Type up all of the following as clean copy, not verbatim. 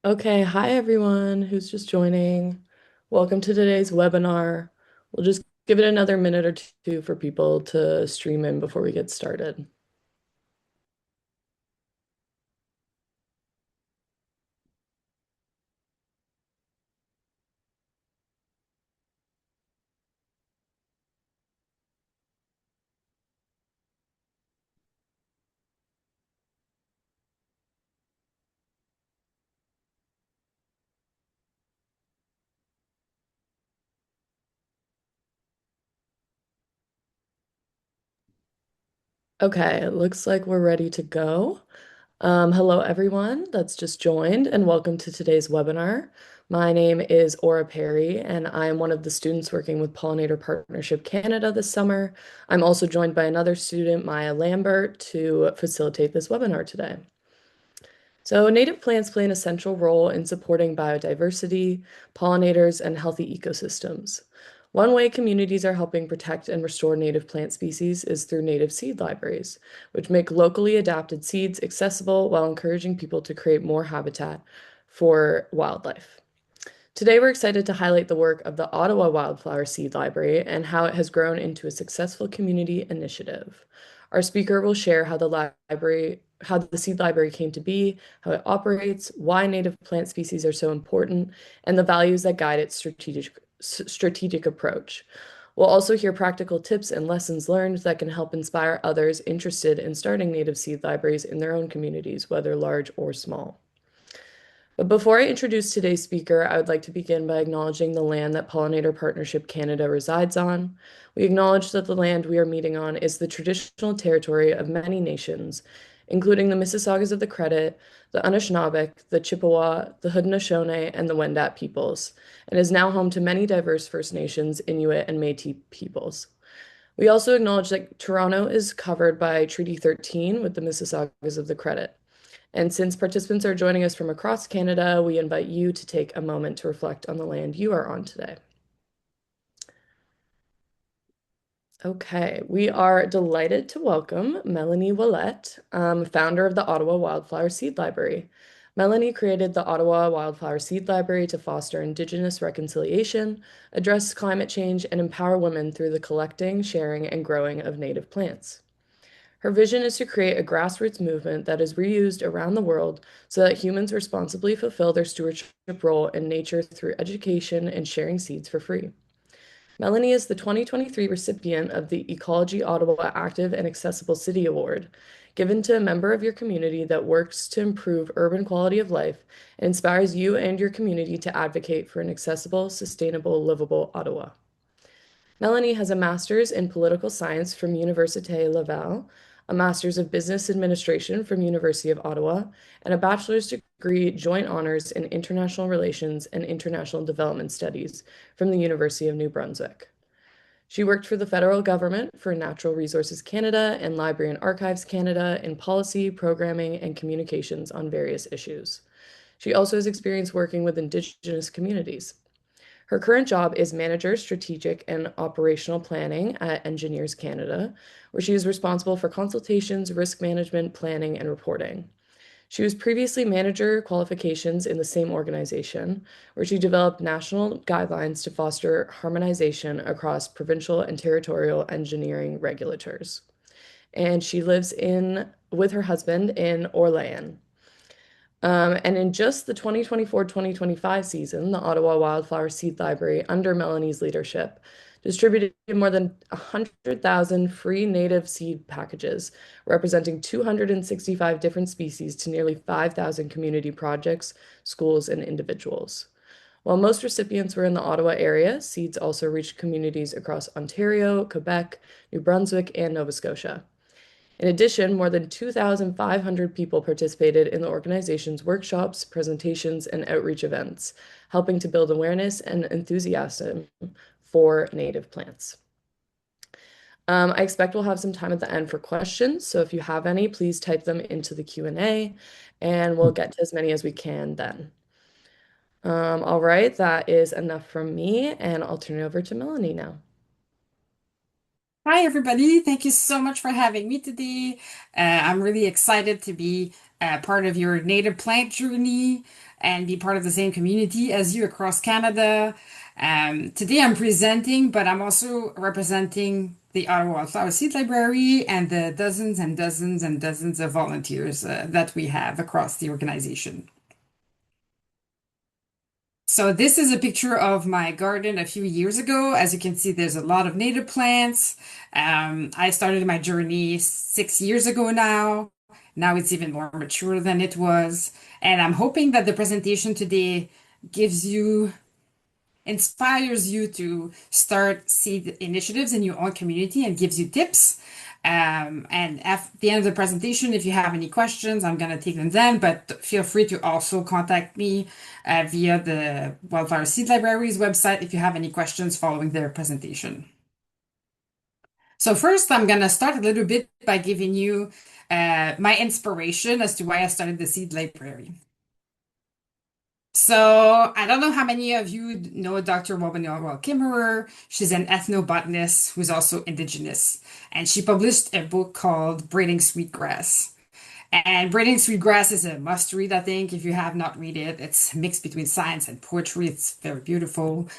Okay, hi everyone who's just joining. Welcome to today's webinar. We'll just give it another minute or two for people to stream in before we get started. Okay, it looks like we're ready to go. Hello everyone that's just joined and welcome to today's webinar. My name is Aura Perry and I am one of the students working with Pollinator Partnership Canada this summer. I'm also joined by another student, Maya Lambert, to facilitate this webinar today. So, native plants play an essential role in supporting biodiversity, pollinators, and healthy ecosystems. One way communities are helping protect and restore native plant species is through native seed libraries, which make locally adapted seeds accessible while encouraging people to create more habitat for wildlife. Today, we're excited to highlight the work of the Ottawa Wildflower Seed Library and how it has grown into a successful community initiative. Our speaker will share how the seed library came to be, how it operates, why native plant species are so important, and the values that guide its strategic approach. We'll also hear practical tips and lessons learned that can help inspire others interested in starting native seed libraries in their own communities, whether large or small. But before I introduce today's speaker, I would like to begin by acknowledging the land that Pollinator Partnership Canada resides on. We acknowledge that the land we are meeting on is the traditional territory of many nations, including the Mississaugas of the Credit, the Anishinaabeg, the Chippewa, the Haudenosaunee, and the Wendat peoples, and is now home to many diverse First Nations, Inuit, and Métis peoples. We also acknowledge that Toronto is covered by Treaty 13 with the Mississaugas of the Credit. And since participants are joining us from across Canada, we invite you to take a moment to reflect on the land you are on today. Okay, we are delighted to welcome Mélanie Ouellette, founder of the Ottawa Wildflower Seed Library. Mélanie created the Ottawa Wildflower Seed Library to foster Indigenous reconciliation, address climate change, and empower women through the collecting, sharing, and growing of native plants. Her vision is to create a grassroots movement that is reused around the world so that humans responsibly fulfill their stewardship role in nature through education and sharing seeds for free. Melanie is the 2023 recipient of the Ecology Ottawa Active and Accessible City Award, given to a member of your community that works to improve urban quality of life and inspires you and your community to advocate for an accessible, sustainable, livable Ottawa. Melanie has a master's in political science from Université Laval, a master's of business administration from University of Ottawa, and a bachelor's degree joint honors in international relations and international development studies from the University of New Brunswick. She worked for the federal government for Natural Resources Canada and Library and Archives Canada in policy, programming, and communications on various issues. She also has experience working with Indigenous communities. Her current job is Manager, Strategic and Operational Planning at Engineers Canada, where she is responsible for consultations, risk management, planning, and reporting. She was previously Manager Qualifications in the same organization, where she developed national guidelines to foster harmonization across provincial and territorial engineering regulators. And she lives in with her husband in Orléans. And in just the 2024-2025 season, the Ottawa Wildflower Seed Library, under Melanie's leadership, distributed more than 100,000 free native seed packages, representing 265 different species to nearly 5,000 community projects, schools, and individuals. While most recipients were in the Ottawa area, seeds also reached communities across Ontario, Quebec, New Brunswick, and Nova Scotia. In addition, more than 2,500 people participated in the organization's workshops, presentations, and outreach events, helping to build awareness and enthusiasm for native plants. I expect we'll have some time at the end for questions, so if you have any, please type them into the Q&A, and we'll get to as many as we can then. All right, that is enough from me, and I'll turn it over to Melanie now. Hi, everybody. Thank you so much for having me today. I'm really excited to be part of your native plant journey and be part of the same community as you across Canada. Today I'm presenting, but I'm also representing the Ottawa Wildflower Seed Library and the dozens and dozens and dozens of volunteers that we have across the organization. So this is a picture of my garden a few years ago. As you can see, there's a lot of native plants. I started my journey 6 years ago now. Now it's even more mature than it was. And I'm hoping that the presentation today gives you inspires you to start seed initiatives in your own community and gives you tips. And at the end of the presentation, if you have any questions, I'm going to take them then, but feel free to also contact me via the Wildflower Seed Library's website if you have any questions following their presentation. So first, I'm going to start a little bit by giving you my inspiration as to why I started the Seed Library. So I don't know how many of you know Dr. Robin Kimmerer. She's an ethnobotanist who's also indigenous, and she published a book called Braiding Sweetgrass. And Braiding Sweetgrass is a must read, I think, if you have not read it. It's mixed between science and poetry. It's very beautiful.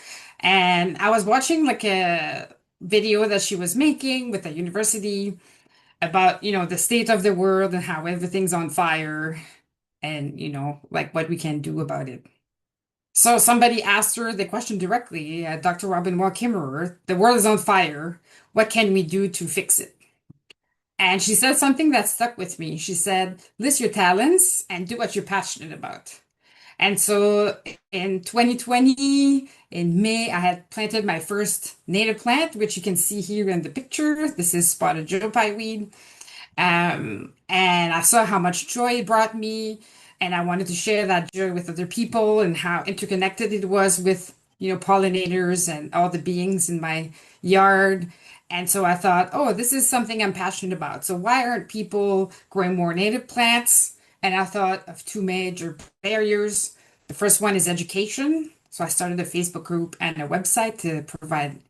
And I was watching like a video that she was making with a university about, the state of the world and how everything's on fire and, like what we can do about it. So somebody asked her the question directly, Dr. Robin Wall Kimmerer, the world is on fire. What can we do to fix it? And she said something that stuck with me. She said, list your talents and do what you're passionate about. And so in 2020, in May, I had planted my first native plant, which you can see here in the picture. This is spotted joe pie weed. And I saw how much joy it brought me, and I wanted to share that joy with other people and how interconnected it was with, pollinators and all the beings in my yard. And so I thought, oh, this is something I'm passionate about. So why aren't people growing more native plants? And I thought of two major barriers. The first one is education. So I started a Facebook group and a website to provide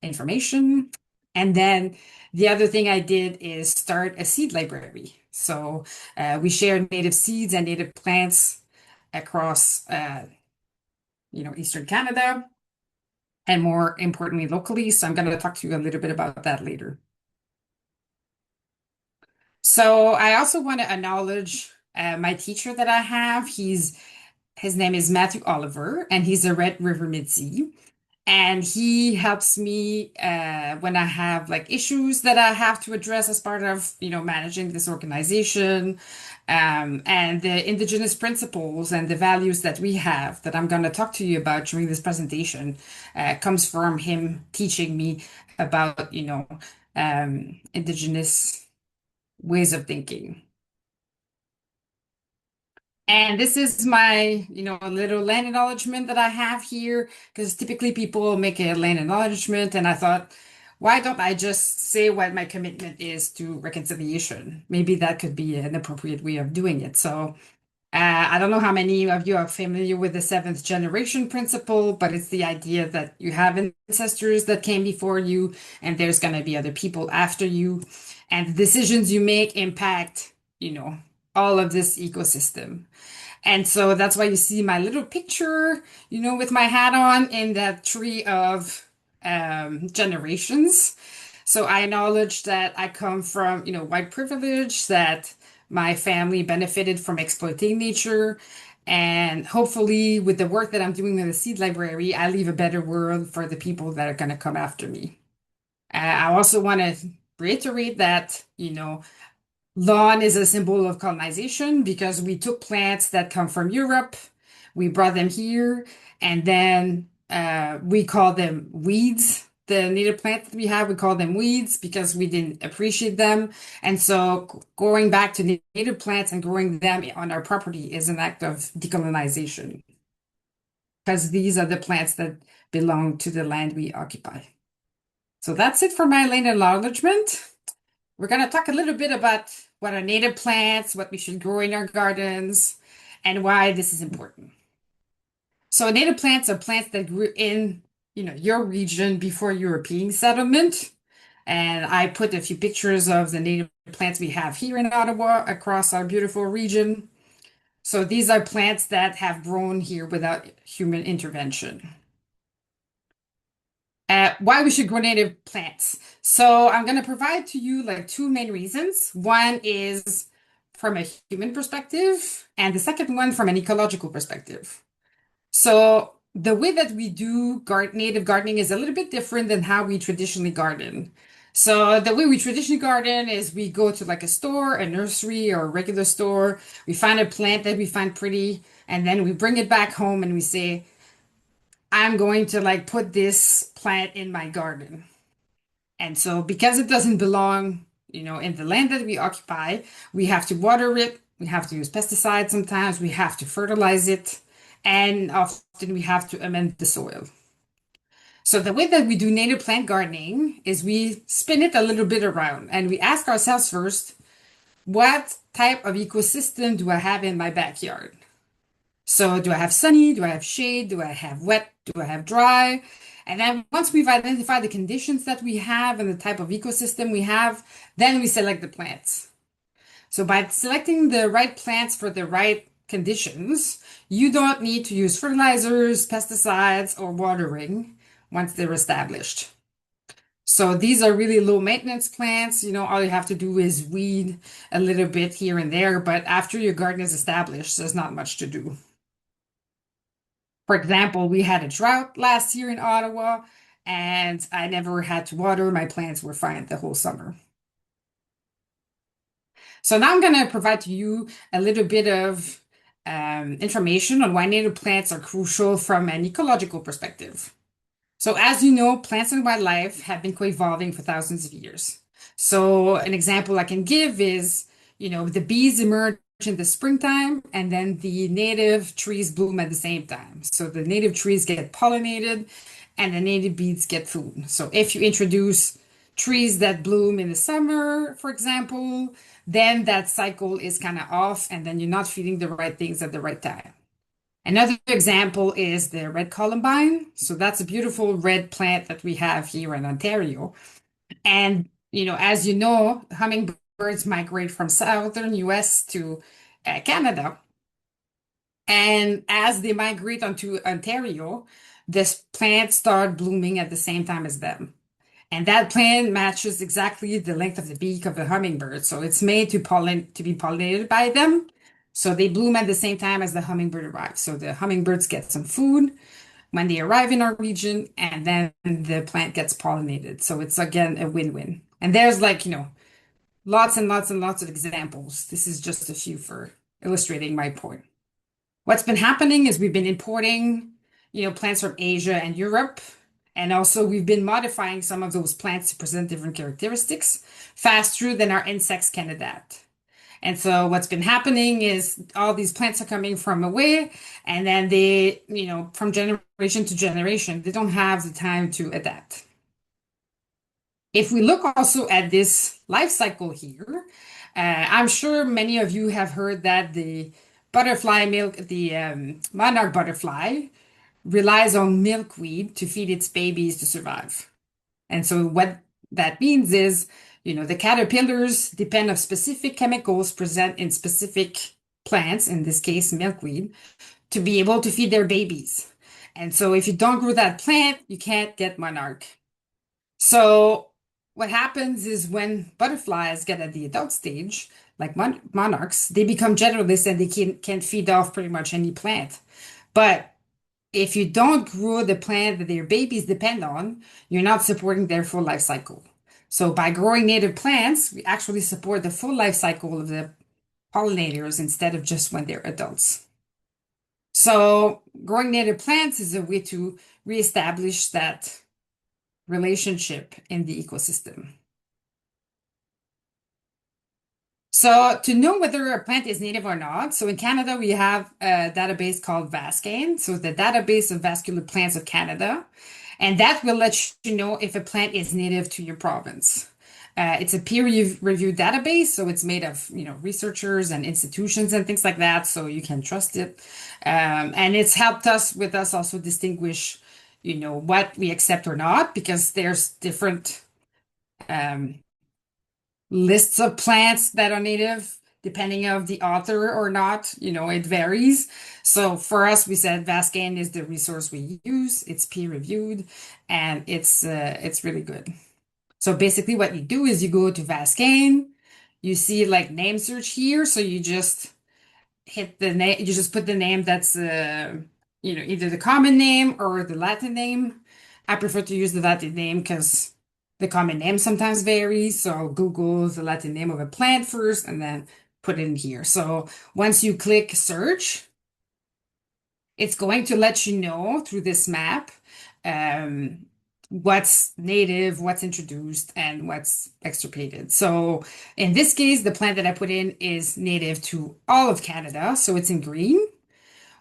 information. And then the other thing I did is start a seed library. So we share native seeds and native plants across, Eastern Canada and more importantly, locally. So I'm going to talk to you a little bit about that later. So I also want to acknowledge my teacher that I have. His name is Matthew Oliver, and he's a Red River Midzi. And he helps me when I have like issues that I have to address as part of, managing this organization, and the indigenous principles and the values that we have that I'm going to talk to you about during this presentation comes from him teaching me about, indigenous ways of thinking. And this is my, little land acknowledgement that I have here, because typically people make a land acknowledgement, and I thought, why don't I just say what my commitment is to reconciliation? Maybe that could be an appropriate way of doing it. So, I don't know how many of you are familiar with the seventh generation principle, but it's the idea that you have ancestors that came before you, and there's going to be other people after you, and the decisions you make impact, all of this ecosystem. And so that's why you see my little picture, with my hat on in that tree of generations. So I acknowledge that I come from, white privilege, that my family benefited from exploiting nature. And hopefully, with the work that I'm doing in the seed library, I leave a better world for the people that are going to come after me. I also want to reiterate that, lawn is a symbol of colonization because we took plants that come from Europe, we brought them here, and then we call them weeds. The native plants that we have, we call them weeds because we didn't appreciate them. And so going back to native plants and growing them on our property is an act of decolonization because these are the plants that belong to the land we occupy. So that's it for my land acknowledgement. We're going to talk a little bit about what are native plants, what we should grow in our gardens, and why this is important. So native plants are plants that grew in, your region before European settlement. And I put a few pictures of the native plants we have here in Ottawa across our beautiful region. So these are plants that have grown here without human intervention. Why we should grow native plants. So I'm going to provide to you like two main reasons. One is from a human perspective, and the second one from an ecological perspective. So the way that we do native gardening is a little bit different than how we traditionally garden. So the way we traditionally garden is we go to like a store, a nursery, or a regular store. We find a plant that we find pretty, and then we bring it back home and we say, I'm going to like put this plant in my garden. And so because it doesn't belong, in the land that we occupy, we have to water it, we have to use pesticides sometimes, we have to fertilize it, and often we have to amend the soil. So the way that we do native plant gardening is we spin it a little bit around and we ask ourselves first, what type of ecosystem do I have in my backyard? So do I have sunny? Do I have shade? Do I have wet? Do I have dry? And then once we've identified the conditions that we have and the type of ecosystem we have, then we select the plants. So by selecting the right plants for the right conditions, you don't need to use fertilizers, pesticides, or watering once they're established. So these are really low maintenance plants. All you have to do is weed a little bit here and there, but after your garden is established, there's not much to do. For example, we had a drought last year in Ottawa, and I never had to water. My plants were fine the whole summer. So now I'm going to provide to you a little bit of information on why native plants are crucial from an ecological perspective. So as you know, plants and wildlife have been co-evolving for thousands of years. So an example I can give is, the bees emerge in the springtime and then the native trees bloom at the same time. So the native trees get pollinated and the native bees get food. So if you introduce trees that bloom in the summer, for example, then that cycle is kind of off and then you're not feeding the right things at the right time. Another example is the red columbine. So that's a beautiful red plant that we have here in Ontario. And, as you know, hummingbirds migrate from southern US to Canada. And as they migrate onto Ontario, this plant start blooming at the same time as them. And that plant matches exactly the length of the beak of a hummingbird. So it's made to be pollinated by them. So they bloom at the same time as the hummingbird arrives. So the hummingbirds get some food when they arrive in our region, and then the plant gets pollinated. So it's again a win-win. And there's like, lots and lots and lots of examples. This is just a few for illustrating my point. What's been happening is we've been importing, plants from Asia and Europe. And also we've been modifying some of those plants to present different characteristics faster than our insects can adapt. And so what's been happening is all these plants are coming from away, and then they, from generation to generation, they don't have the time to adapt. If we look also at this life cycle here, I'm sure many of you have heard that the monarch butterfly relies on milkweed to feed its babies to survive. And so what that means is, the caterpillars depend on specific chemicals present in specific plants, in this case, milkweed, to be able to feed their babies. And so if you don't grow that plant, you can't get monarch. So what happens is when butterflies get at the adult stage, like monarchs, they become generalists and they can feed off pretty much any plant. But if you don't grow the plant that their babies depend on, you're not supporting their full life cycle. So by growing native plants, we actually support the full life cycle of the pollinators instead of just when they're adults. So growing native plants is a way to reestablish that relationship in the ecosystem. So to know whether a plant is native or not, so in Canada, we have a database called VASCAN, so the database of vascular plants of Canada, and that will let you know if a plant is native to your province. It's a peer-reviewed database, so it's made of researchers and institutions and things like that, so you can trust it. And it's helped us also distinguish, what we accept or not, because there's different um, lists of plants that are native, depending of the author or not. It varies. So for us, we said Vascain is the resource we use. It's peer reviewed, and it's really good. So basically, what you do is you go to Vascain, you see like name search here. So you just hit the name, you just put the name that's either the common name or the Latin name. I prefer to use the Latin name because the common name sometimes varies. So I'll Google the Latin name of a plant first and then put it in here. So once you click search, it's going to let you know through this map um, what's native, what's introduced, and what's extirpated. So in this case, the plant that I put in is native to all of Canada, so it's in green.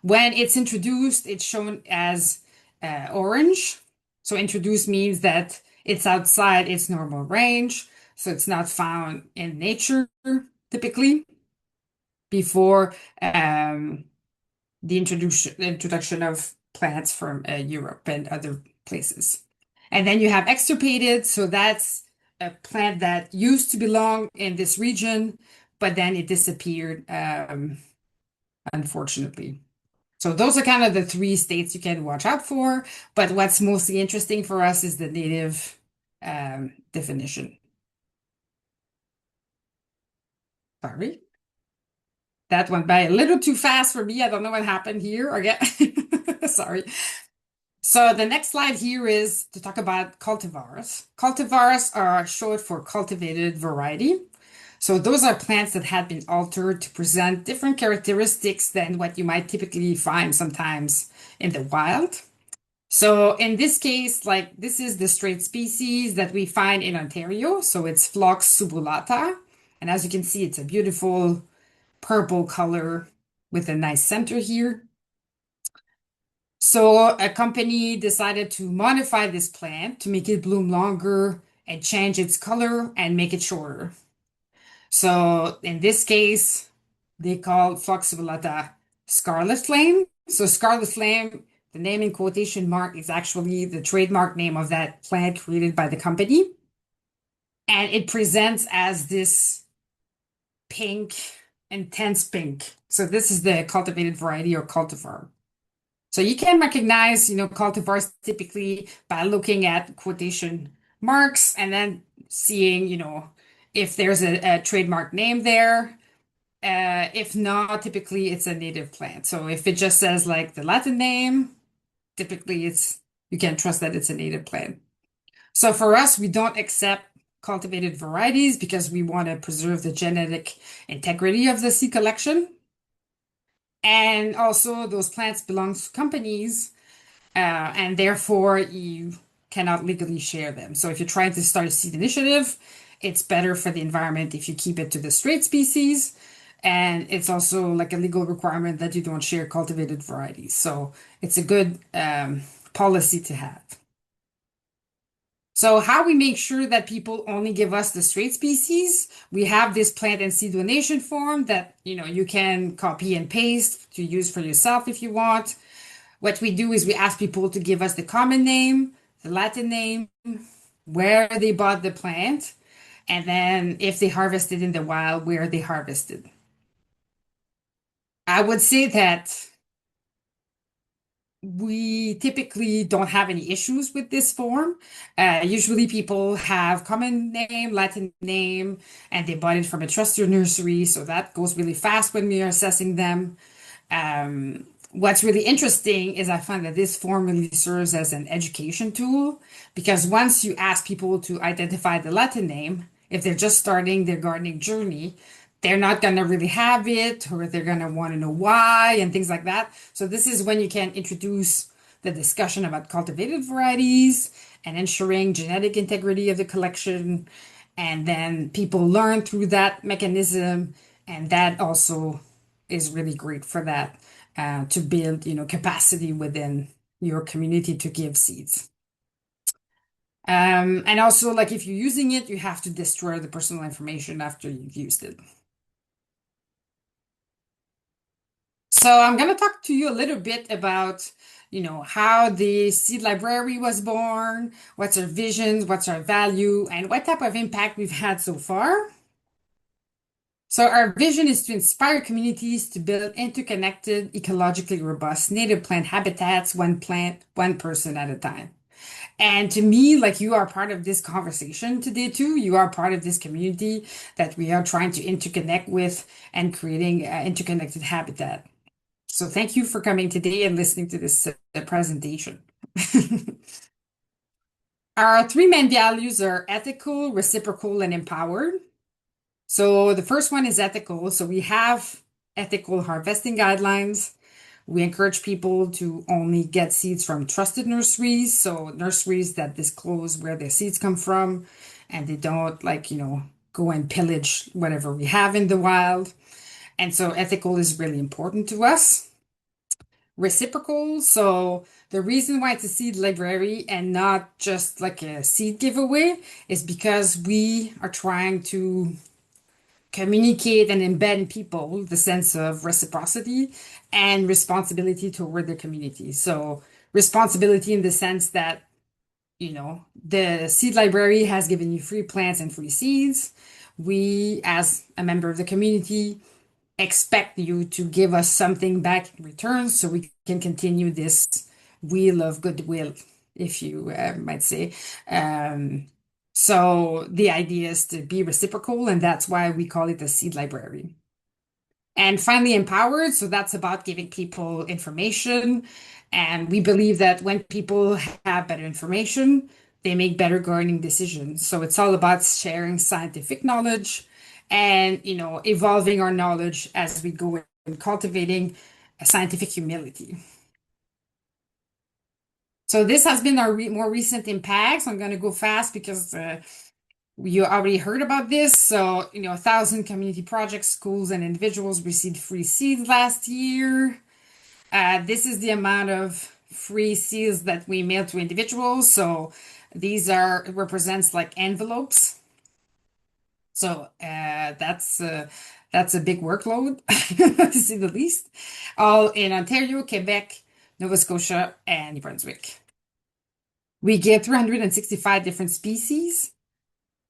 When it's introduced, it's shown as orange. So introduced means that it's outside its normal range, so it's not found in nature typically before the introduction of plants from Europe and other places. And then you have extirpated, so that's a plant that used to belong in this region, but then it disappeared, unfortunately. So those are kind of the three states you can watch out for. But what's mostly interesting for us is the native definition. Sorry, that went by a little too fast for me. I don't know what happened here. Again, sorry. So the next slide here is to talk about cultivars. Cultivars are short for cultivated variety. So those are plants that have been altered to present different characteristics than what you might typically find sometimes in the wild. So in this case, like this is the straight species that we find in Ontario. So it's Phlox subulata. And as you can see, it's a beautiful purple color with a nice center here. So a company decided to modify this plant to make it bloom longer and change its color and make it shorter. So in this case, they call Phlox subulata Scarlet Flame. So Scarlet Flame, the name in quotation mark is actually the trademark name of that plant created by the company. And it presents as this pink, intense pink. So this is the cultivated variety or cultivar. So you can recognize, cultivars typically by looking at quotation marks and then seeing, if there's a trademark name there. If not, typically it's a native plant. So if it just says like the Latin name, typically you can trust that it's a native plant. So for us, we don't accept cultivated varieties because we want to preserve the genetic integrity of the seed collection. And also those plants belong to companies, and therefore you cannot legally share them. So if you're trying to start a seed initiative, it's better for the environment if you keep it to the straight species. And it's also like a legal requirement that you don't share cultivated varieties. So it's a good policy to have. So how we make sure that people only give us the straight species, we have this plant and seed donation form that you can copy and paste to use for yourself if you want. What we do is we ask people to give us the common name, the Latin name, where they bought the plant, and then if they harvested in the wild, where they harvested. I would say that we typically don't have any issues with this form. Usually people have common name, Latin name, and they bought it from a trusted nursery, so that goes really fast when we are assessing them. What's really interesting is I find that this form really serves as an education tool because once you ask people to identify the Latin name, if they're just starting their gardening journey, they're not going to really have it or they're going to want to know why and things like that. So this is when you can introduce the discussion about cultivated varieties and ensuring genetic integrity of the collection. And then people learn through that mechanism. And that also is really great for that to build, capacity within your community to give seeds. And also, like if you're using it, you have to destroy the personal information after you've used it. So I'm going to talk to you a little bit about, how the seed library was born, what's our vision, what's our value, and what type of impact we've had so far. So our vision is to inspire communities to build interconnected, ecologically robust native plant habitats, one plant, one person at a time. And to me, like you are part of this conversation today too. You are part of this community that we are trying to interconnect with and creating interconnected habitat. So thank you for coming today and listening to this presentation. Our three main values are ethical, reciprocal, and empowered. So the first one is ethical. So we have ethical harvesting guidelines. We encourage people to only get seeds from trusted nurseries. So nurseries that disclose where their seeds come from and they don't go and pillage whatever we have in the wild. And so ethical is really important to us. Reciprocal. So the reason why it's a seed library and not just like a seed giveaway is because we are trying to communicate and embed in people the sense of reciprocity and responsibility toward the community. So responsibility in the sense that, the seed library has given you free plants and free seeds. We, as a member of the community, expect you to give us something back in return so we can continue this wheel of goodwill, if you might say. Um, so the idea is to be reciprocal, and that's why we call it a seed library. And finally, empowered. So that's about giving people information. And we believe that when people have better information, they make better gardening decisions. So it's all about sharing scientific knowledge and, evolving our knowledge as we go and cultivating a scientific humility. So this has been our more recent impacts. I'm going to go fast because you already heard about this. So, 1,000 community projects, schools, and individuals received free seeds last year. This is the amount of free seeds that we mailed to individuals. So these represents like envelopes. So that's a big workload, to say the least. All in Ontario, Quebec, Nova Scotia, and New Brunswick. We get 365 different species.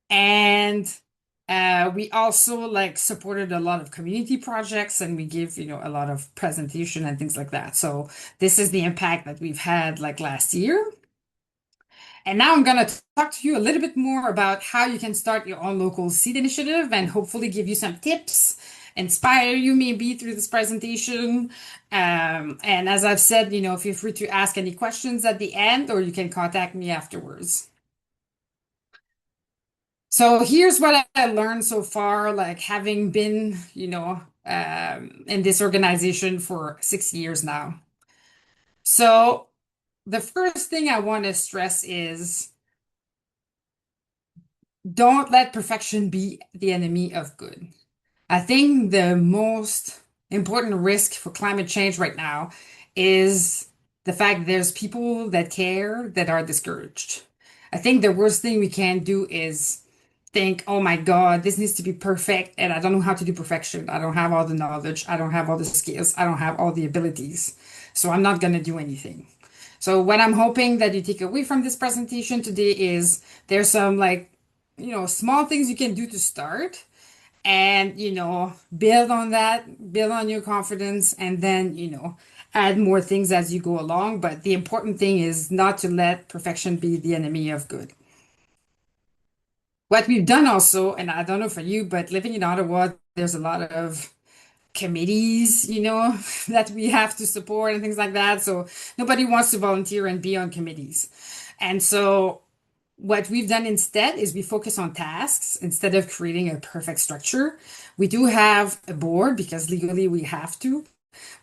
And we also supported a lot of community projects and we give, a lot of presentation and things like that. So this is the impact that we've had last year. And now I'm going to talk to you a little bit more about how you can start your own local seed initiative and hopefully give you some tips, inspire you maybe through this presentation. And as I've said, feel free to ask any questions at the end or you can contact me afterwards. So here's what I learned so far, having been, in this organization for 6 years now. So the first thing I want to stress is don't let perfection be the enemy of good. I think the most important risk for climate change right now is the fact that there's people that care that are discouraged. I think the worst thing we can do is think, oh my God, this needs to be perfect, and I don't know how to do perfection. I don't have all the knowledge. I don't have all the skills. I don't have all the abilities. So I'm not going to do anything. So what I'm hoping that you take away from this presentation today is there's some small things you can do to start and build on that, build on your confidence, and then add more things as you go along. But the important thing is not to let perfection be the enemy of good. What we've done also, and I don't know for you, but living in Ottawa, there's a lot of committees, that we have to support and things like that. So nobody wants to volunteer and be on committees. And so what we've done instead is we focus on tasks instead of creating a perfect structure. We do have a board because legally we have to,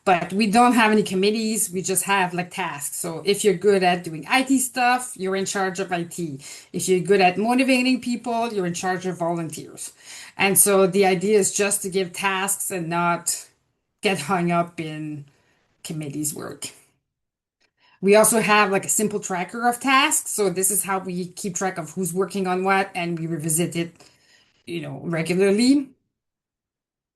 but we don't have any committees. We just have tasks. So if you're good at doing IT stuff, you're in charge of IT. If you're good at motivating people, you're in charge of volunteers. And so the idea is just to give tasks and not get hung up in committees work. We also have a simple tracker of tasks. So this is how we keep track of who's working on what and we revisit it, regularly.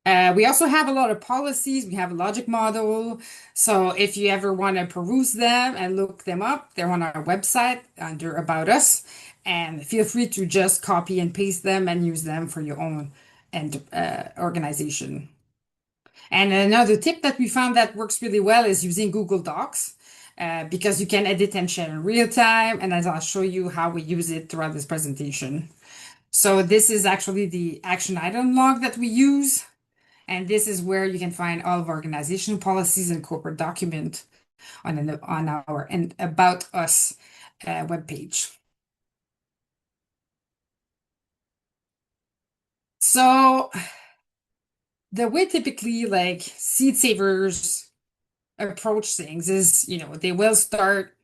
We also have a lot of policies. We have a logic model. So if you ever want to peruse them and look them up, they're on our website under About Us. And feel free to just copy and paste them and use them for your own and organization. And another tip that we found that works really well is using Google Docs, because you can edit and share in real time. And as I'll show you how we use it throughout this presentation. So this is actually the action item log that we use. And this is where you can find all of our organizational policies and corporate document on our and About Us webpage. So the way typically like seed savers approach things is, they will start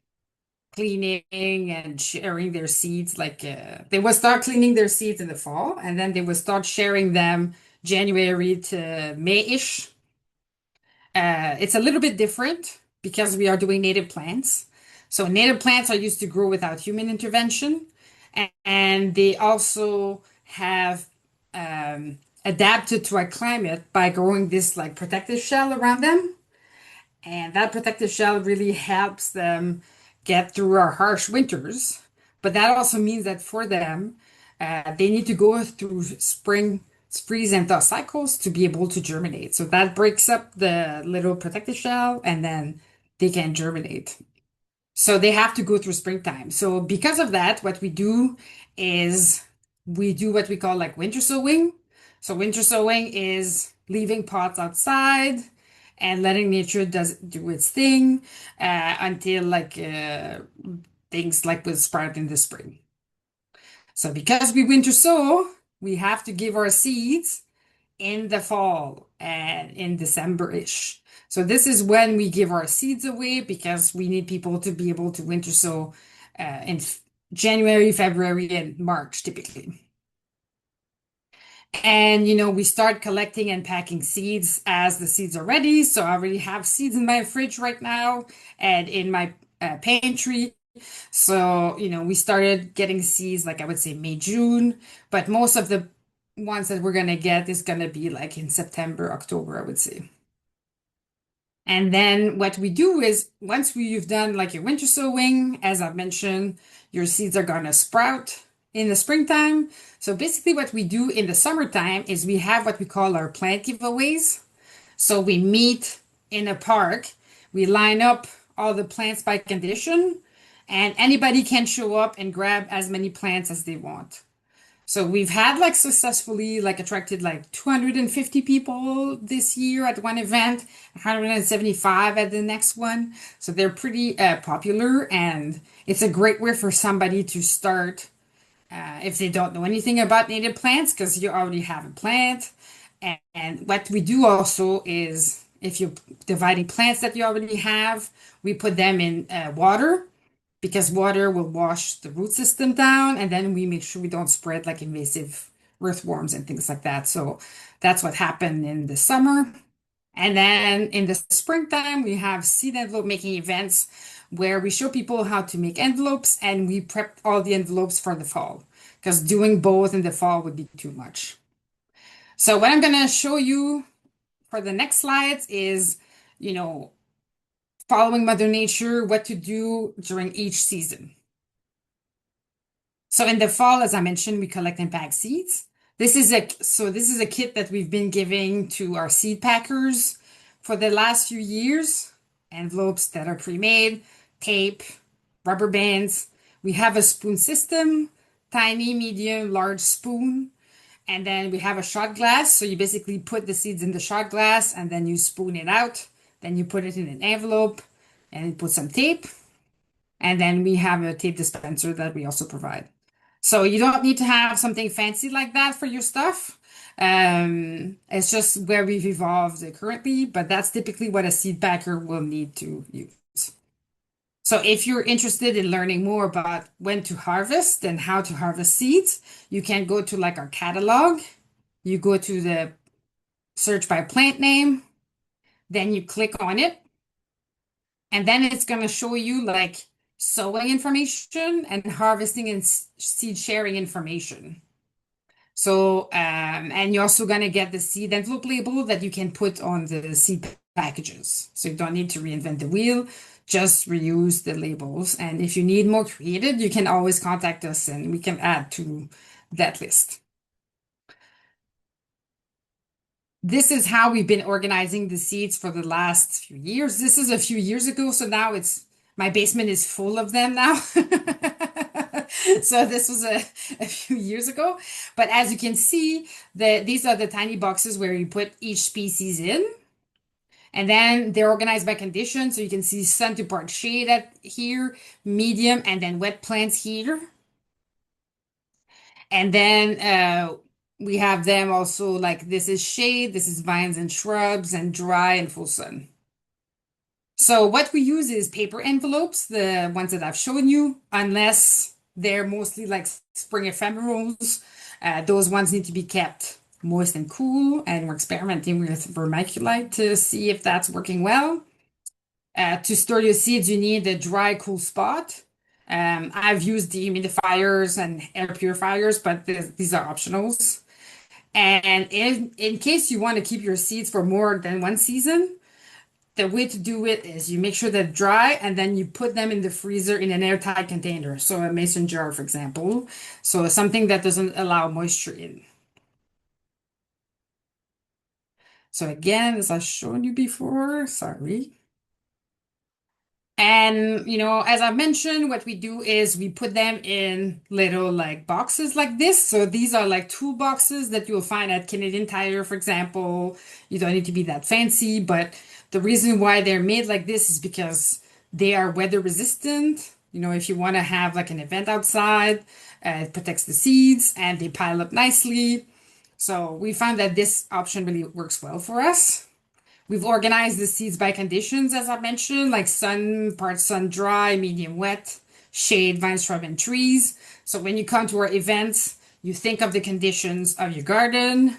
cleaning and sharing their seeds. Like they will start cleaning their seeds in the fall, and then they will start sharing them January to May-ish. It's a little bit different because we are doing native plants. So native plants are used to grow without human intervention, and they also have adapted to our climate by growing this like protective shell around them. And that protective shell really helps them get through our harsh winters. But that also means that for them, they need to go through spring, freeze, and thaw cycles to be able to germinate. So that breaks up the little protective shell and then they can germinate. So they have to go through springtime. So because of that, what we do is we do what we call like winter sowing. So winter sowing is leaving pots outside and letting nature does do its thing until like things like will sprout in the spring. So because we winter sow, we have to give our seeds in the fall and in December-ish. So this is when we give our seeds away because we need people to be able to winter sow in January, February, and March typically. And we start collecting and packing seeds as the seeds are ready. So I already have seeds in my fridge right now and in my pantry. So, we started getting seeds like I would say May, June, but most of the ones that we're gonna get is gonna be like in September, October, I would say. And then what we do is once you've done like your winter sowing, as I've mentioned, your seeds are gonna sprout in the springtime. So basically what we do in the summertime is we have what we call our plant giveaways. So we meet in a park, we line up all the plants by condition, and anybody can show up and grab as many plants as they want. So we've had like successfully like attracted like 250 people this year at one event, 175 at the next one. So they're pretty popular, and it's a great way for somebody to start if they don't know anything about native plants because you already have a plant. And what we do also is if you're dividing plants that you already have, we put them in water because water will wash the root system down, and then we make sure we don't spread like invasive earthworms and things like that. So that's what happened in the summer. And then in the springtime, we have seed envelope making events where we show people how to make envelopes and we prep all the envelopes for the fall because doing both in the fall would be too much. So what I'm going to show you for the next slides is, you know, following Mother Nature, what to do during each season. So in the fall, as I mentioned, we collect and pack seeds. This is a kit that we've been giving to our seed packers for the last few years. Envelopes that are pre-made, tape, rubber bands. We have a spoon system, tiny, medium, large spoon. And then we have a shot glass. So you basically put the seeds in the shot glass and then you spoon it out. Then you put it in an envelope and you put some tape. And then we have a tape dispenser that we also provide. So you don't need to have something fancy like that for your stuff. It's just where we've evolved currently, but that's typically what a seed packer will need to use. So if you're interested in learning more about when to harvest and how to harvest seeds, you can go to like our catalog. You go to the search by plant name, then you click on it, and then it's going to show you like sowing information and harvesting and seed sharing information. And you're also gonna get the seed envelope label that you can put on the seed packages. So you don't need to reinvent the wheel, just reuse the labels. And if you need more created, you can always contact us and we can add to that list. This is how we've been organizing the seeds for the last few years. This is a few years ago, so now it's my basement is full of them now. So this was a few years ago. But as you can see, these are the tiny boxes where you put each species in. And then they're organized by condition. So you can see sun to part shade at here, medium, and then wet plants here. And then we have them also like this is shade, this is vines and shrubs, and dry and full sun. So what we use is paper envelopes, the ones that I've shown you, unless they're mostly like spring ephemerals. Those ones need to be kept moist and cool, and we're experimenting with vermiculite to see if that's working well. To store your seeds, you need a dry, cool spot. I've used dehumidifiers and air purifiers, but these are optionals. And in case you want to keep your seeds for more than one season, the way to do it is you make sure they're dry and then you put them in the freezer in an airtight container. So a mason jar, for example. So something that doesn't allow moisture in. So again, as I've shown you before, sorry. And, as I mentioned, what we do is we put them in little like boxes like this. So these are like tool boxes that you'll find at Canadian Tire, for example. You don't need to be that fancy, but the reason why they're made like this is because they are weather resistant. If you want to have like an event outside, it protects the seeds and they pile up nicely. So we found that this option really works well for us. We've organized the seeds by conditions, as I mentioned, like part sun dry, medium wet, shade, vines, shrub, and trees. So when you come to our events, you think of the conditions of your garden.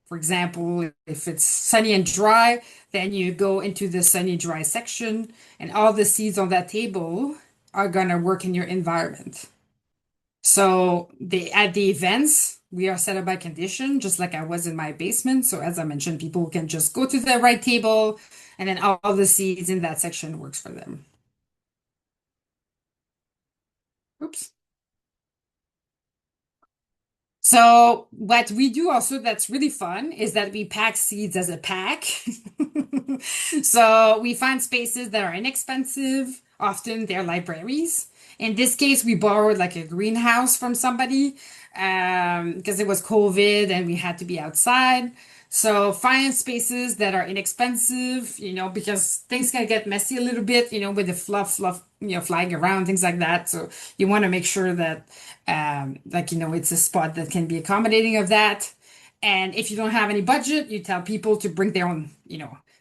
For example, if it's sunny and dry, then you go into the sunny dry section, and all the seeds on that table are gonna work in your environment. So at the events, we are set up by condition, just like I was in my basement. So as I mentioned, people can just go to the right table, and then all the seeds in that section works for them. Oops. So what we do also that's really fun is that we pack seeds as a pack. So we find spaces that are inexpensive. Often they're libraries. In this case, we borrowed like a greenhouse from somebody because it was COVID and we had to be outside. So find spaces that are inexpensive, because things can get messy a little bit, with the fluff, flying around, things like that. So you want to make sure that, it's a spot that can be accommodating of that. And if you don't have any budget, you tell people to bring their own,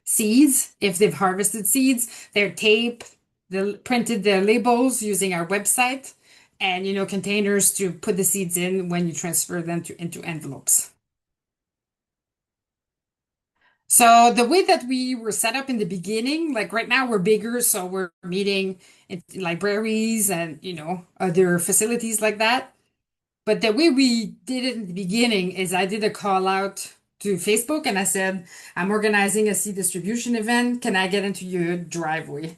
seeds. If they've harvested seeds, they're taped, they printed their labels using our website, and, containers to put the seeds in when you transfer them into envelopes. So the way that we were set up in the beginning, like right now we're bigger, so we're meeting in libraries and, other facilities like that. But the way we did it in the beginning is I did a call out to Facebook and I said, I'm organizing a seed distribution event. Can I get into your driveway?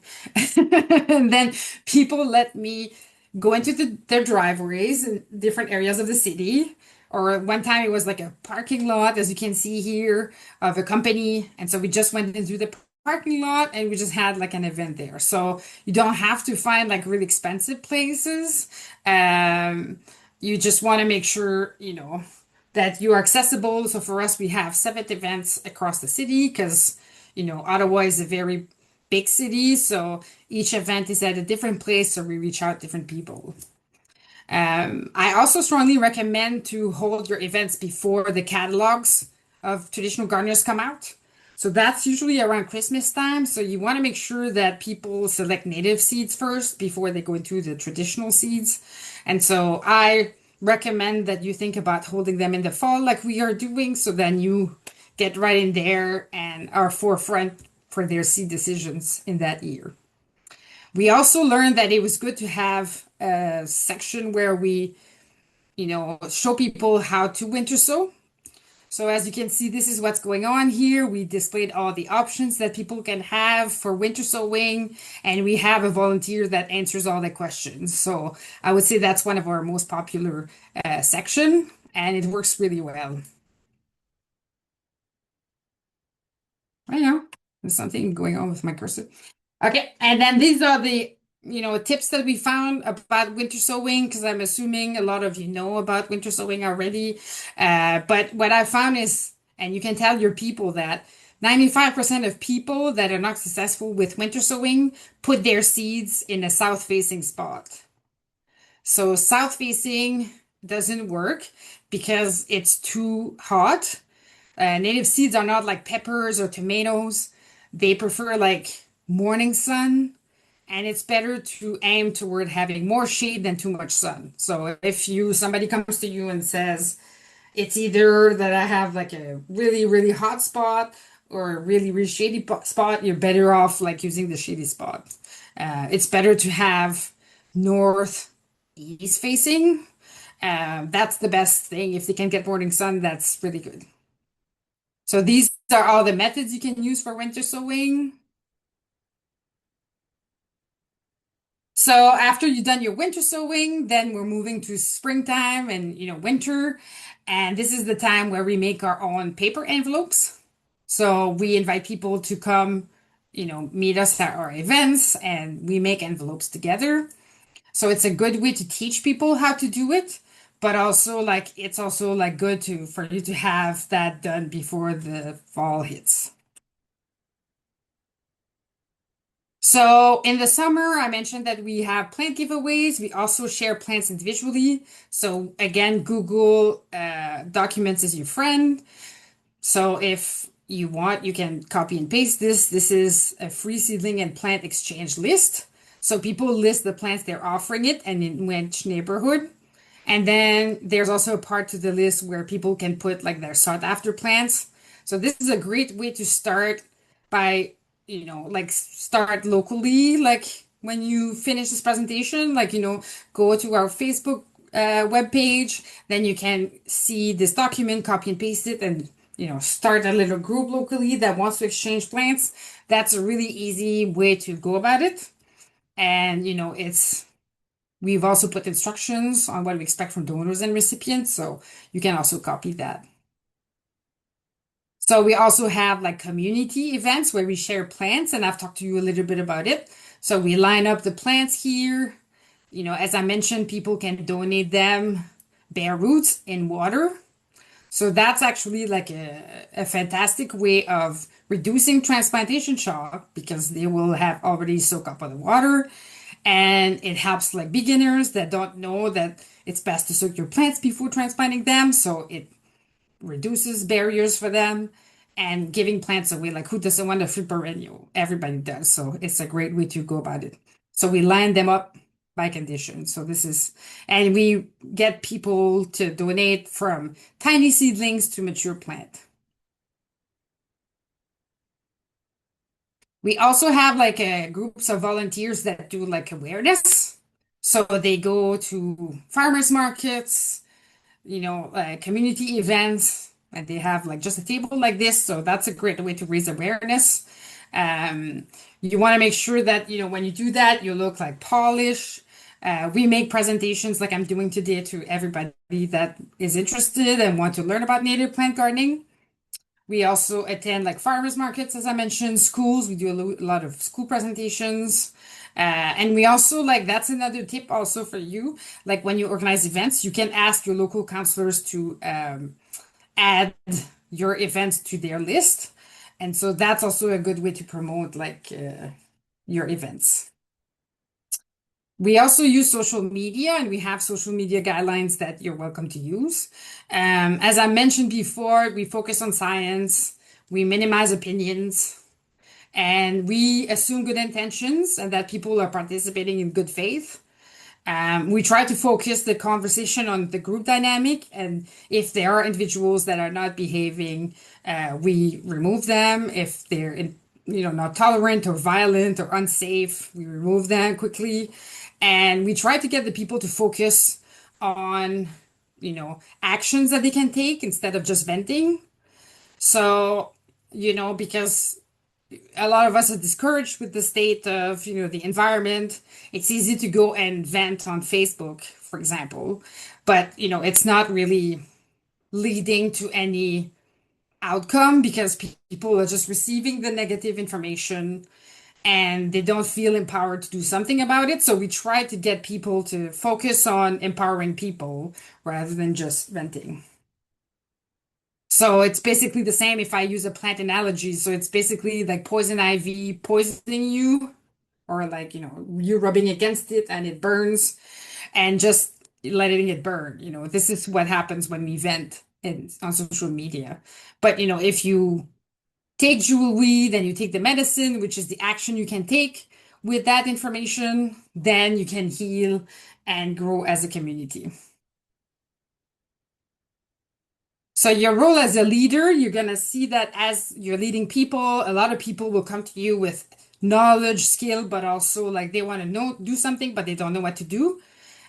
And then people let me go into their driveways in different areas of the city. Or one time it was like a parking lot, as you can see here, of a company. And so we just went into the parking lot and we just had like an event there. So you don't have to find like really expensive places. You just want to make sure, that you are accessible. So for us, we have 7 events across the city because, Ottawa is a very big city. So each event is at a different place. So we reach out different people. I also strongly recommend to hold your events before the catalogs of traditional gardeners come out. So that's usually around Christmas time. So you want to make sure that people select native seeds first before they go into the traditional seeds. And so I recommend that you think about holding them in the fall like we are doing. So then you get right in there and are forefront for their seed decisions in that year. We also learned that it was good to have a section where we show people how to winter sow. So as you can see, this is what's going on here. We displayed all the options that people can have for winter sowing, and we have a volunteer that answers all the questions. So I would say that's one of our most popular section, and it works really well. I know there's something going on with my cursor. Okay, and then these are the tips that we found about winter sowing, because I'm assuming a lot of you know about winter sowing already. But what I found is, and you can tell your people that 95% of people that are not successful with winter sowing put their seeds in a south-facing spot. So south-facing doesn't work because it's too hot. Native seeds are not like peppers or tomatoes. They prefer like morning sun, and it's better to aim toward having more shade than too much sun. So if somebody comes to you and says it's either that I have like a really, really hot spot or a really, really shady spot, you're better off like using the shady spot. It's better to have north east facing. That's the best thing. If they can get morning sun, that's really good. So these are all the methods you can use for winter sowing. So after you've done your winter sowing, then we're moving to springtime and winter. And this is the time where we make our own paper envelopes. So we invite people to come, meet us at our events and we make envelopes together. So it's a good way to teach people how to do it, but also like it's also like good to for you to have that done before the fall hits. So in the summer, I mentioned that we have plant giveaways. We also share plants individually. So again, Google Documents is your friend. So if you want, you can copy and paste this. This is a free seedling and plant exchange list. So people list the plants they're offering it and in which neighborhood. And then there's also a part to the list where people can put like their sought after plants. So this is a great way to start by, like start locally. Like when you finish this presentation, like, go to our Facebook webpage, then you can see this document, copy and paste it, and, start a little group locally that wants to exchange plants. That's a really easy way to go about it. And, we've also put instructions on what we expect from donors and recipients, so you can also copy that. So we also have like community events where we share plants, and I've talked to you a little bit about it. So we line up the plants here. As I mentioned, people can donate them bare roots in water. So that's actually like a fantastic way of reducing transplantation shock because they will have already soaked up on the water. And it helps like beginners that don't know that it's best to soak your plants before transplanting them. So it reduces barriers for them and giving plants away. Like who doesn't want a free perennial? Everybody does. So it's a great way to go about it. So we line them up by condition. So and we get people to donate from tiny seedlings to mature plant. We also have like groups of volunteers that do like awareness. So they go to farmers markets, community events, and they have like just a table like this. So that's a great way to raise awareness. You want to make sure that, when you do that, you look like polished. We make presentations like I'm doing today to everybody that is interested and want to learn about native plant gardening. We also attend like farmers markets, as I mentioned, schools. We do a lot of school presentations. And we also like, that's another tip also for you. Like when you organize events, you can ask your local counselors to add your events to their list. And so that's also a good way to promote like your events. We also use social media and we have social media guidelines that you're welcome to use. As I mentioned before, we focus on science, we minimize opinions, and we assume good intentions and that people are participating in good faith. We try to focus the conversation on the group dynamic, and if there are individuals that are not behaving, we remove them. If they're not tolerant or violent or unsafe, we remove them quickly. And we try to get the people to focus on actions that they can take instead of just venting. So, because a lot of us are discouraged with the state of, the environment. It's easy to go and vent on Facebook, for example, but, it's not really leading to any outcome because people are just receiving the negative information and they don't feel empowered to do something about it. So we try to get people to focus on empowering people rather than just venting. So it's basically the same if I use a plant analogy. So it's basically like poison ivy poisoning you, or like, you rubbing against it and it burns, and just letting it burn. This is what happens when we vent on social media. But, if you take jewel weed and you take the medicine, which is the action you can take with that information, then you can heal and grow as a community. So your role as a leader, you're going to see that as you're leading people, a lot of people will come to you with knowledge, skill, but also like they want to do something, but they don't know what to do.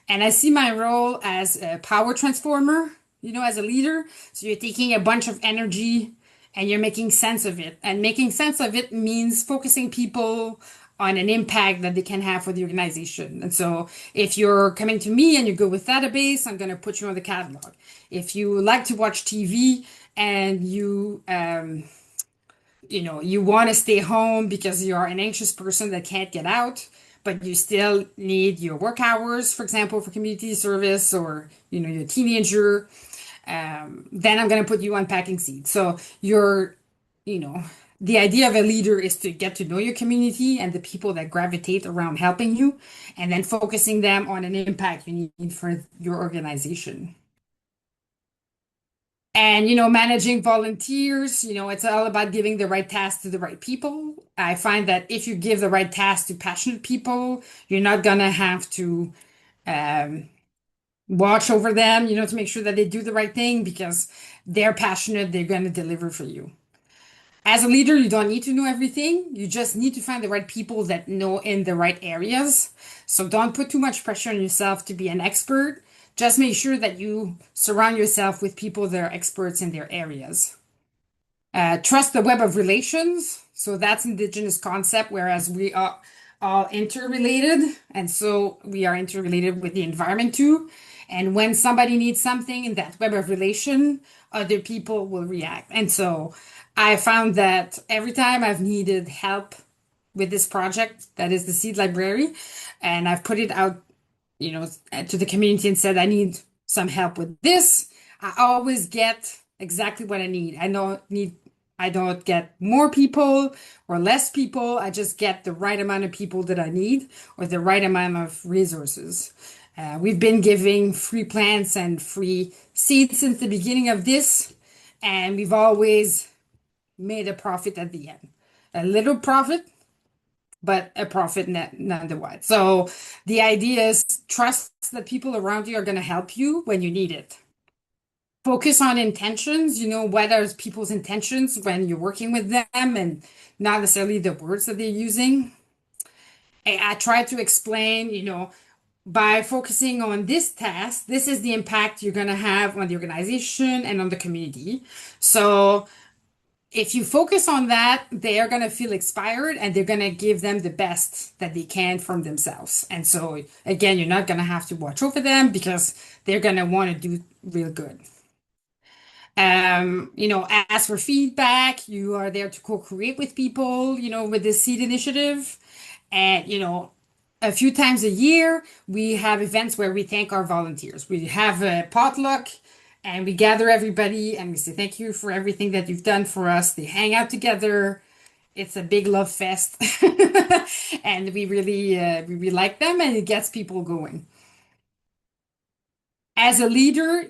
And I see my role as a power transformer, as a leader. So you're taking a bunch of energy and you're making sense of it. And making sense of it means focusing people on an impact that they can have for the organization. And so if you're coming to me and you go with database, I'm going to put you on the catalog. If you like to watch TV and you want to stay home because you're an anxious person that can't get out, but you still need your work hours, for example, for community service, or, you're a teenager, then I'm going to put you on packing seed. So you know, the idea of a leader is to get to know your community and the people that gravitate around helping you, and then focusing them on an impact you need for your organization. And, managing volunteers, it's all about giving the right task to the right people. I find that if you give the right task to passionate people, you're not gonna have to um, watch over them, to make sure that they do the right thing because they're passionate, they're gonna deliver for you. As a leader, you don't need to know everything. You just need to find the right people that know in the right areas. So don't put too much pressure on yourself to be an expert. Just make sure that you surround yourself with people that are experts in their areas. Trust the web of relations. So that's indigenous concept, whereas we are all interrelated. And so we are interrelated with the environment too. And when somebody needs something in that web of relation, other people will react. And so I found that every time I've needed help with this project, that is the seed library, and I've put it out, to the community and said, I need some help with this. I always get exactly what I need. I don't get more people or less people. I just get the right amount of people that I need or the right amount of resources. We've been giving free plants and free seeds since the beginning of this, and we've always made a profit at the end. A little profit, but a profit nonetheless. So the idea is trust that people around you are going to help you when you need it. Focus on intentions, what are people's intentions when you're working with them, and not necessarily the words that they're using. I try to explain, by focusing on this task, this is the impact you're going to have on the organization and on the community. So if you focus on that, they are going to feel inspired and they're going to give them the best that they can from themselves. And so, again, you're not going to have to watch over them because they're going to want to do real good. Ask for feedback. You are there to co-create with people, with the seed initiative. And, a few times a year, we have events where we thank our volunteers. We have a potluck and we gather everybody and we say thank you for everything that you've done for us. They hang out together. It's a big love fest. And we really like them, and it gets people going. As a leader,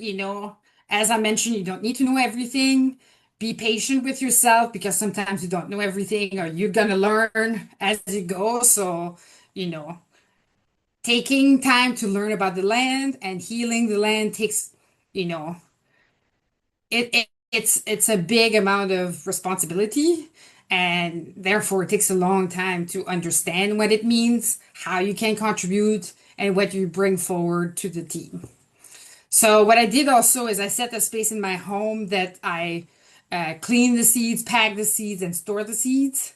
as I mentioned, you don't need to know everything. Be patient with yourself because sometimes you don't know everything or you're going to learn as you go. So, you know, taking time to learn about the land and healing the land takes, you know, it's a big amount of responsibility, and therefore it takes a long time to understand what it means, how you can contribute, and what you bring forward to the team. So what I did also is I set a space in my home that I clean the seeds, pack the seeds, and store the seeds.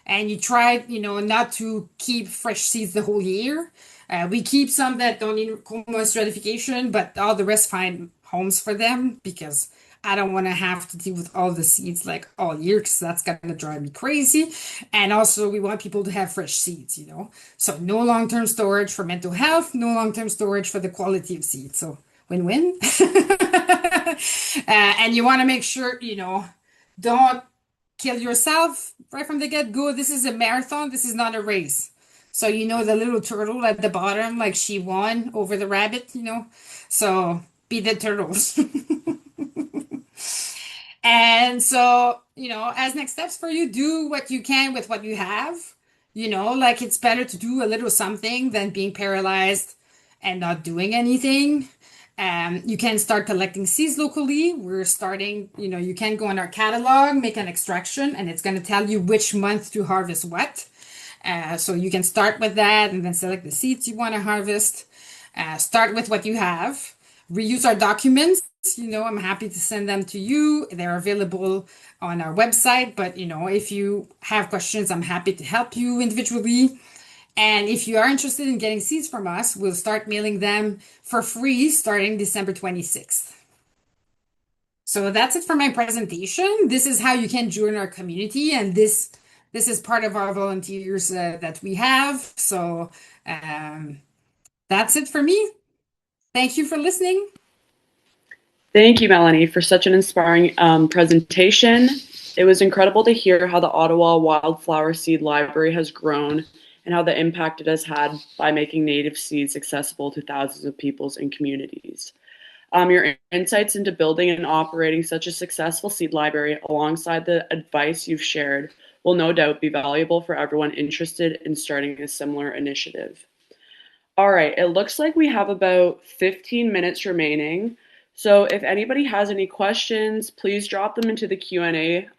And you try, not to keep fresh seeds the whole year. We keep some that don't need cold moisture edification, but all the rest find homes for them because I don't want to have to deal with all the seeds like all year because that's gonna drive me crazy. And also, we want people to have fresh seeds. So no long-term storage for mental health, no long-term storage for the quality of seeds. So win-win. And you want to make sure, don't kill yourself right from the get-go. This is a marathon. This is not a race. So the little turtle at the bottom, like she won over the rabbit. So be the turtles. And so, as next steps for you, do what you can with what you have. Like it's better to do a little something than being paralyzed and not doing anything. You can start collecting seeds locally. We're starting, you can go on our catalog, make an extraction, and it's going to tell you which month to harvest what. So you can start with that and then select the seeds you want to harvest. Start with what you have. Reuse our documents. I'm happy to send them to you. They're available on our website, but if you have questions, I'm happy to help you individually. And if you are interested in getting seeds from us, we'll start mailing them for free starting December 26th. So that's it for my presentation. This is how you can join our community, and this is part of our volunteers that we have. So that's it for me. Thank you for listening. Thank you, Melanie, for such an inspiring presentation. It was incredible to hear how the Ottawa Wildflower Seed Library has grown and how the impact it has had by making native seeds accessible to thousands of peoples and communities. Your insights into building and operating such a successful seed library alongside the advice you've shared will no doubt be valuable for everyone interested in starting a similar initiative. All right, it looks like we have about 15 minutes remaining. So if anybody has any questions, please drop them into the Q&A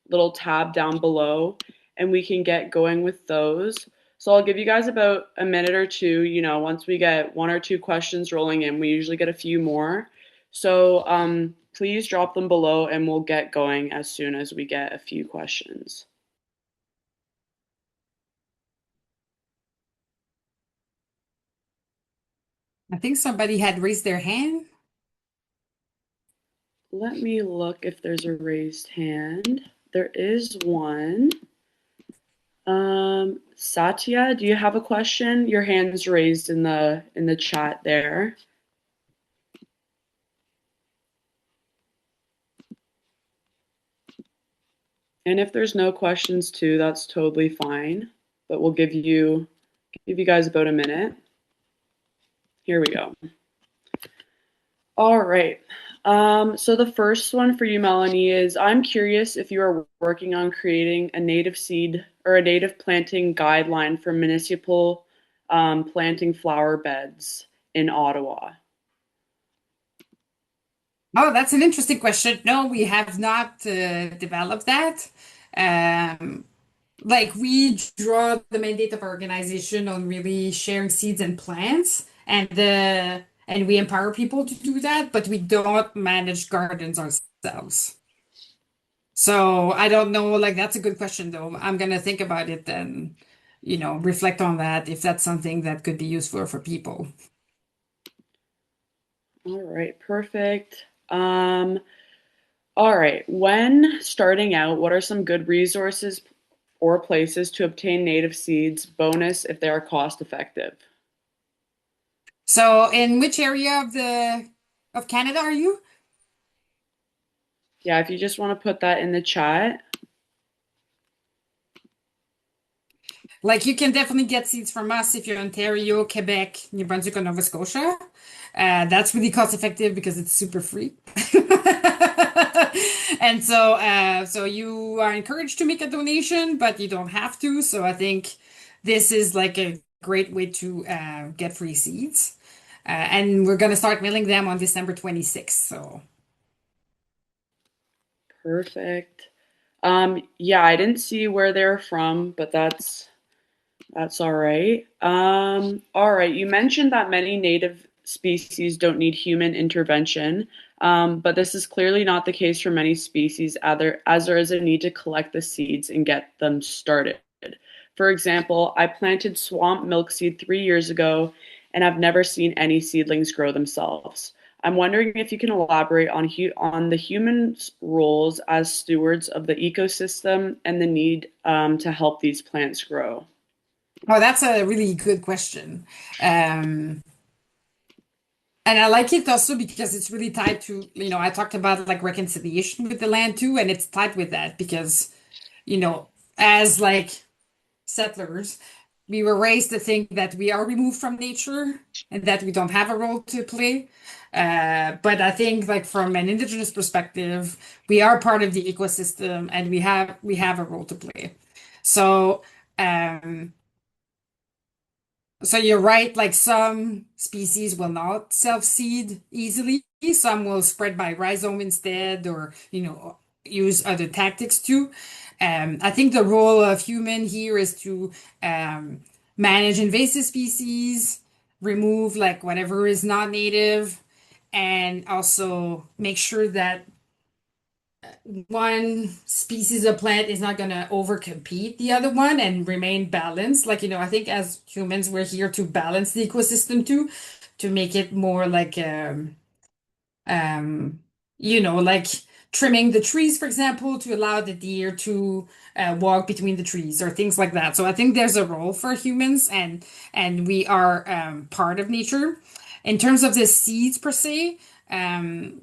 little tab down below and we can get going with those. So I'll give you guys about a minute or two. Once we get one or two questions rolling in, we usually get a few more. So please drop them below and we'll get going as soon as we get a few questions. I think somebody had raised their hand. Let me look if there's a raised hand. There is one. Satya, do you have a question? Your hand's raised in the chat there. And if there's no questions too, that's totally fine. But we'll give you guys about a minute. Here we go. All right. So the first one for you, Melanie, is I'm curious if you are working on creating a native seed or a native planting guideline for municipal planting flower beds in Ottawa. Oh, that's an interesting question. No, we have not developed that. Um, like we draw the mandate of our organization on really sharing seeds and plants, and we empower people to do that, but we don't manage gardens ourselves. So I don't know. Like that's a good question, though. I'm gonna think about it and reflect on that if that's something that could be useful for people. All right, perfect. All right, when starting out, what are some good resources or places to obtain native seeds? Bonus if they are cost effective. So, in which area of Canada are you? Yeah, if you just want to put that in the chat. Like you can definitely get seeds from us if you're Ontario, Quebec, New Brunswick, or Nova Scotia. That's really cost effective because it's super free. And so you are encouraged to make a donation, but you don't have to. So I think this is like a great way to get free seeds. And we're gonna start mailing them on December 26th. So Perfect. Yeah, I didn't see where they're from, but that's all right. All right, you mentioned that many native species don't need human intervention, but this is clearly not the case for many species, as there is a need to collect the seeds and get them started. For example, I planted swamp milkseed 3 years ago, and I've never seen any seedlings grow themselves. I'm wondering if you can elaborate on the humans' roles as stewards of the ecosystem and the need to help these plants grow. Oh, that's a really good question. Um, and I like it also because it's really tied to, I talked about like reconciliation with the land too, and it's tied with that because, you know, as like settlers, we were raised to think that we are removed from nature and that we don't have a role to play. But I think like from an indigenous perspective, we are part of the ecosystem and we have a role to play. So um so you're right, like some species will not self-seed easily. Some will spread by rhizome instead, or use other tactics too. I think the role of human here is to um, manage invasive species, remove like whatever is not native, and also make sure that one species of plant is not going to overcompete the other one and remain balanced. Like, I think as humans, we're here to balance the ecosystem too, to make it more like, um, like trimming the trees, for example, to allow the deer to walk between the trees or things like that. So I think there's a role for humans, and we are part of nature. In terms of the seeds per se, um,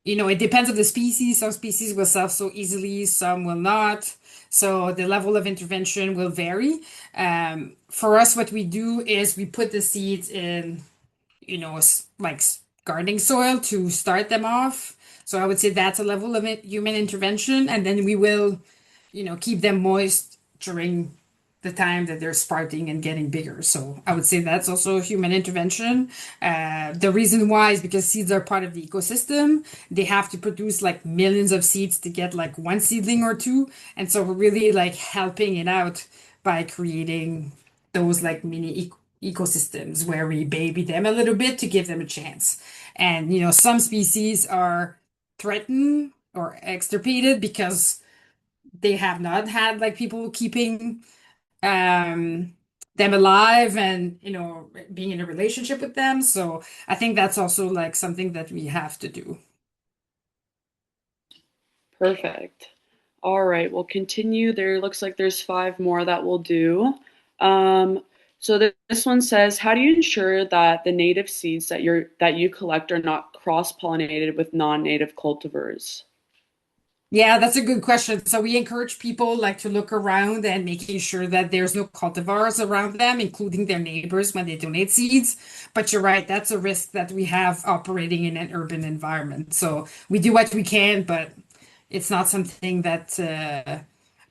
it depends on the species. Some species will self so easily, some will not. So the level of intervention will vary. For us, what we do is we put the seeds in, gardening soil to start them off. So I would say that's a level of human intervention, and then we will, keep them moist during the time that they're sprouting and getting bigger. So I would say that's also human intervention. The reason why is because seeds are part of the ecosystem. They have to produce like millions of seeds to get like one seedling or two. And so we're really like helping it out by creating those like mini ecosystems where we baby them a little bit to give them a chance. And some species are threatened or extirpated because they have not had like people keeping um them alive and being in a relationship with them. So I think that's also like something that we have to do. Perfect. All right, we'll continue. There looks like there's five more that we'll do. Um, this one says, how do you ensure that the native seeds that you collect are not cross-pollinated with non-native cultivars? Yeah, that's a good question. So we encourage people like to look around and making sure that there's no cultivars around them, including their neighbors when they donate seeds. But you're right, that's a risk that we have operating in an urban environment. So we do what we can, but it's not something that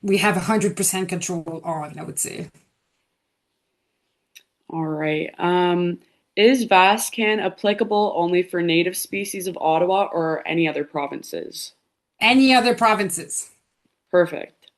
we have 100% control on, I would say. All right. Is VASCAN applicable only for native species of Ottawa or any other provinces? Any other provinces? Perfect.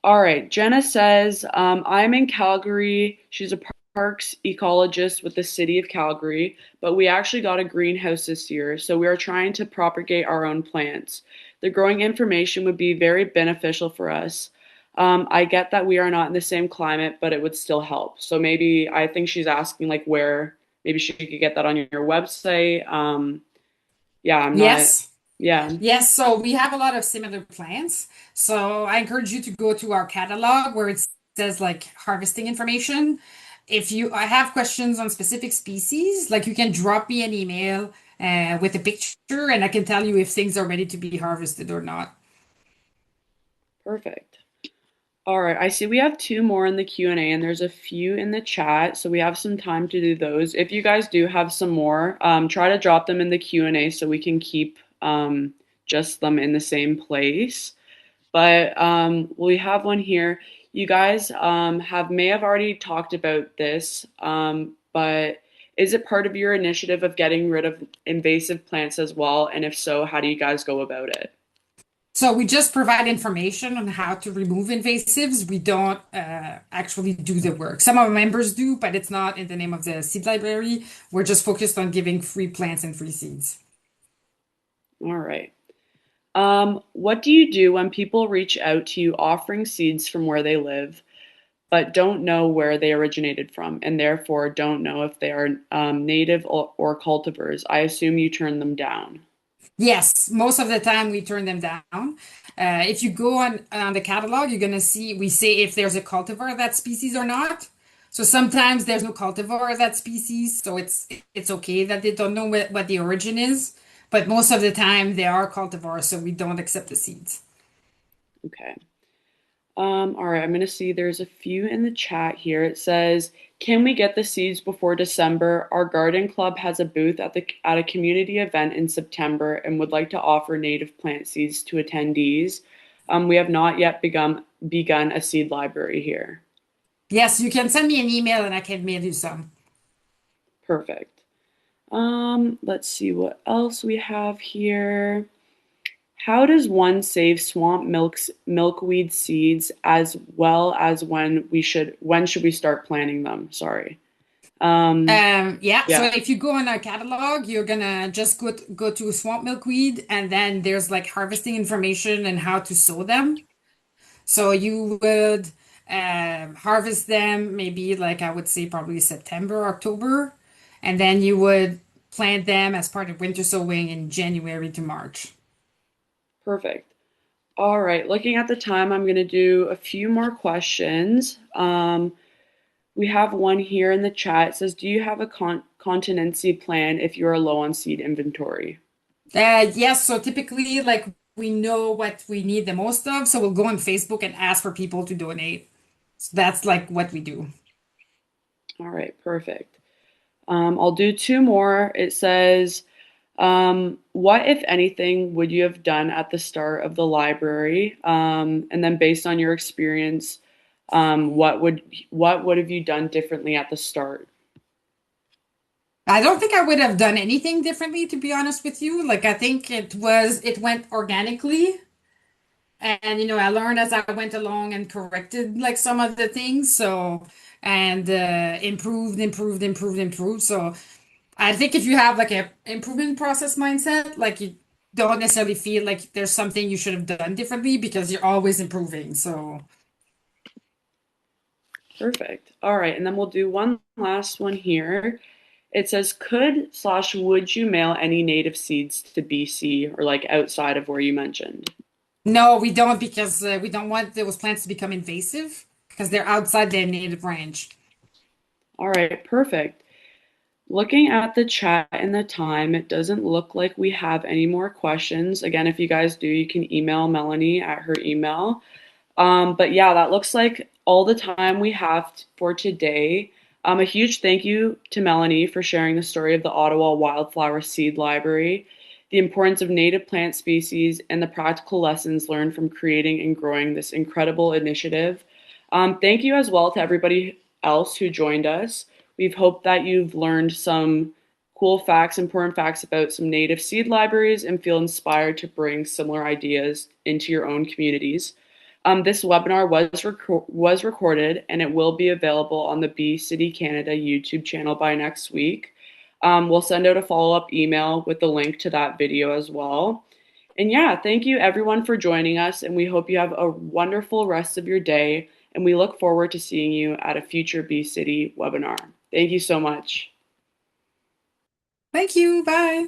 All right. Jenna says, I'm in Calgary. She's a parks ecologist with the city of Calgary, but we actually got a greenhouse this year, so we are trying to propagate our own plants. The growing information would be very beneficial for us. I get that we are not in the same climate, but it would still help. So maybe I think she's asking like where maybe she could get that on your website. Yeah, I'm not. Yes. Yeah, Yes, so we have a lot of similar plants. So I encourage you to go to our catalog where it says like harvesting information. If you I have questions on specific species, like you can drop me an email with a picture and I can tell you if things are ready to be harvested or not. perfect. All right, I see we have two more in the Q&A and there's a few in the chat, so we have some time to do those. If you guys do have some more, try to drop them in the Q&A so we can keep just them in the same place. But we have one here. You guys may have already talked about this, but is it part of your initiative of getting rid of invasive plants as well? And if so, how do you guys go about it? So we just provide information on how to remove invasives. We don't actually do the work. Some of our members do, but it's not in the name of the seed library. We're just focused on giving free plants and free seeds. All right. What do you do when people reach out to you offering seeds from where they live, but don't know where they originated from, and therefore don't know if they are native or cultivars? I assume you turn them down. Yes, most of the time we turn them down. If you go on the catalog, you're gonna see we say if there's a cultivar of that species or not. So sometimes there's no cultivar of that species, so it's okay that they don't know what the origin is. But most of the time they are cultivars, so we don't accept the seeds. Okay. All right, I'm gonna see there's a few in the chat here. It says, "Can we get the seeds before December? Our garden club has a booth at a community event in September and would like to offer native plant seeds to attendees. We have not yet begun a seed library here." Yes, you can send me an email and I can mail you some. Perfect. Let's see what else we have here. How does one save milkweed seeds as well as when should we start planting them? Sorry. Um, Yeah, so yeah, if you go on our catalog, you're gonna just go to swamp milkweed, and then there's like harvesting information and how to sow them. So you would harvest them maybe like I would say probably September, October, and then you would plant them as part of winter sowing in January to March. perfect. All right, looking at the time, I'm going to do a few more questions. We have one here in the chat. It says, "Do you have a contingency plan if you are low on seed inventory?" Yes, so typically like we know what we need the most of, so we'll go on Facebook and ask for people to donate. So that's like what we do. All right, perfect. I'll do two more. It says, "What, if anything, would you have done at the start of the library?" And then, based on your experience, what would have you done differently at the start? I don't think I would have done anything differently, to be honest with you. Like I think it went organically. And I learned as I went along and corrected like some of the things. So and improved. So I think if you have like a improvement process mindset, like you don't necessarily feel like there's something you should have done differently because you're always improving. So Perfect. All right, and then we'll do one last one here. It says, would you mail any native seeds to BC or like outside of where you mentioned? no, we don't because we don't want those plants to become invasive because they're outside their native range. All right, perfect. Looking at the chat and the time, it doesn't look like we have any more questions. Again, if you guys do, you can email Melanie at her email. But yeah, that looks like all the time we have for today. A huge thank you to Melanie for sharing the story of the Ottawa Wildflower Seed Library, the importance of native plant species, and the practical lessons learned from creating and growing this incredible initiative. Thank you as well to everybody else who joined us. We've hoped that you've learned some cool facts, important facts about some native seed libraries and feel inspired to bring similar ideas into your own communities. This webinar was recorded and it will be available on the Bee City Canada YouTube channel by next week. We'll send out a follow-up email with the link to that video as well. And yeah, thank you everyone for joining us, and we hope you have a wonderful rest of your day, and we look forward to seeing you at a future Bee City webinar. Thank you so much. Thank you. Bye.